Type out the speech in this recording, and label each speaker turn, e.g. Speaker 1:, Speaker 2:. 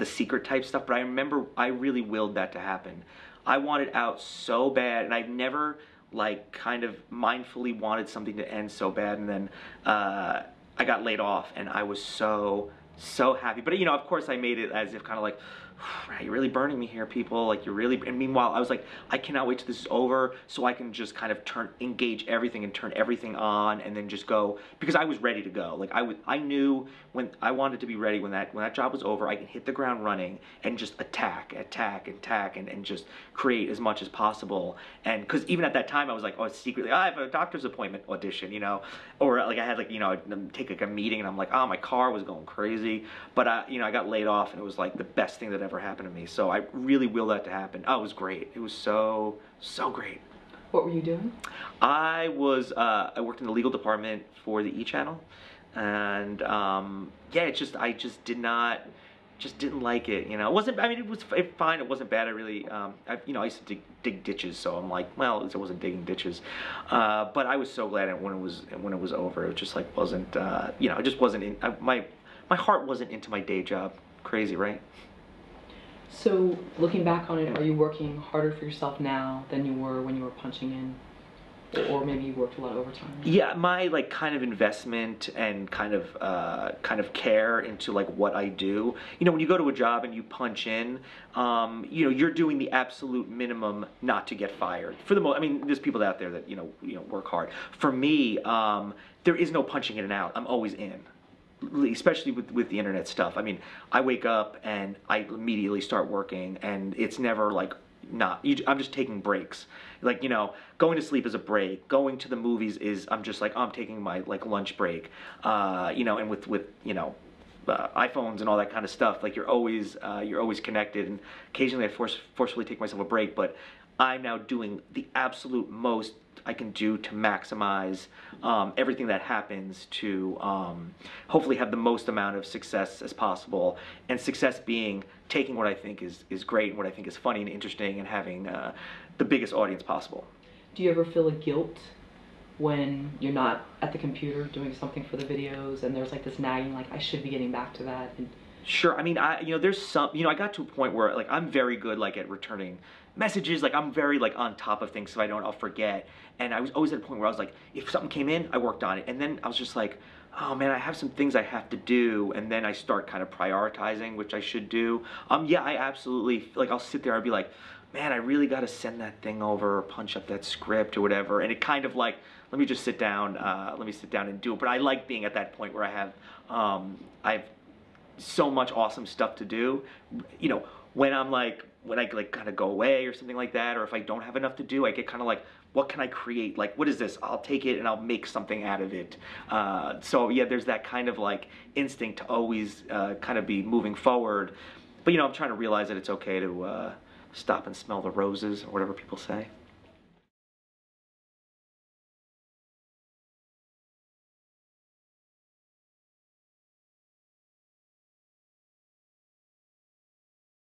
Speaker 1: the secret type stuff, but I remember I really willed that to happen. I wanted out so bad, and I've never like kind of mindfully wanted something to end so bad, and then I got laid off, and I was so happy. But you know, of course I made it as if kind of like, you're really burning me here, people, like you're really, and meanwhile I was like, I cannot wait till this is over so I can just kind of engage everything and turn everything on and then just go, because I was ready to go. Like I knew when I wanted to be ready when that job was over, I can hit the ground running and just attack and just create as much as possible. And because even at that time I was like, oh, secretly I have a doctor's appointment audition, you know, or like I had like, you know, I'd take like a meeting and I'm like, oh, my car was going crazy, but you know, I got laid off and it was like the best thing that ever happened to me. So I really willed that to happen. Oh, it was great. It was so great.
Speaker 2: What were you doing?
Speaker 1: I worked in the legal department for the E! Channel, and yeah, I just didn't like it. You know, it wasn't. I mean, it was fine. It wasn't bad. I really, you know, I used to dig ditches, so I'm like, well, I wasn't digging ditches, but I was so glad when it was over. It just like wasn't, you know, it just wasn't in my heart wasn't into my day job. Crazy, right?
Speaker 2: So, looking back on it, are you working harder for yourself now than you were when you were punching in? Or maybe you worked a lot of overtime? Yeah,
Speaker 1: my like kind of investment and kind of care into like what I do. You know, when you go to a job and you punch in, you know, you're doing the absolute minimum not to get fired. For the most, I mean, there's people out there that you know work hard. For me, there is no punching in and out. I'm always in. Especially with the internet stuff. I mean, I wake up and I immediately start working, and it's never like I'm just taking breaks. Like, you know, going to sleep is a break. Going to the movies is, I'm just like, I'm taking my like lunch break. You know, and with you know, iPhones and all that kind of stuff, like you're always connected, and occasionally I forcefully take myself a break, but I'm now doing the absolute most I can do to maximize everything that happens to hopefully have the most amount of success as possible, and success being taking what I think is great and what I think is funny and interesting and having the biggest audience possible.
Speaker 2: Do you ever feel a guilt when you're not at the computer doing something for the videos and there's like this nagging, like I should be getting back to that? And
Speaker 1: sure. I mean, you know, there's some, you know, I got to a point where like I'm very good like at returning messages, like I'm very like on top of things, so if I don't, I'll forget. And I was always at a point where I was like, if something came in, I worked on it, and then I was just like, oh man, I have some things I have to do, and then I start kind of prioritizing which I should do. Yeah, I absolutely, like I'll sit there and be like, man, I really got to send that thing over, or punch up that script or whatever, and it kind of like, let me just sit down, and do it. But I like being at that point where I've so much awesome stuff to do. You know, when I like kind of go away or something like that, or if I don't have enough to do, I get kind of like, what can I create? Like, what is this? I'll take it and I'll make something out of it. So yeah, there's that kind of like instinct to always kind of be moving forward. But you know, I'm trying to realize that it's okay to stop and smell the roses, or whatever people say.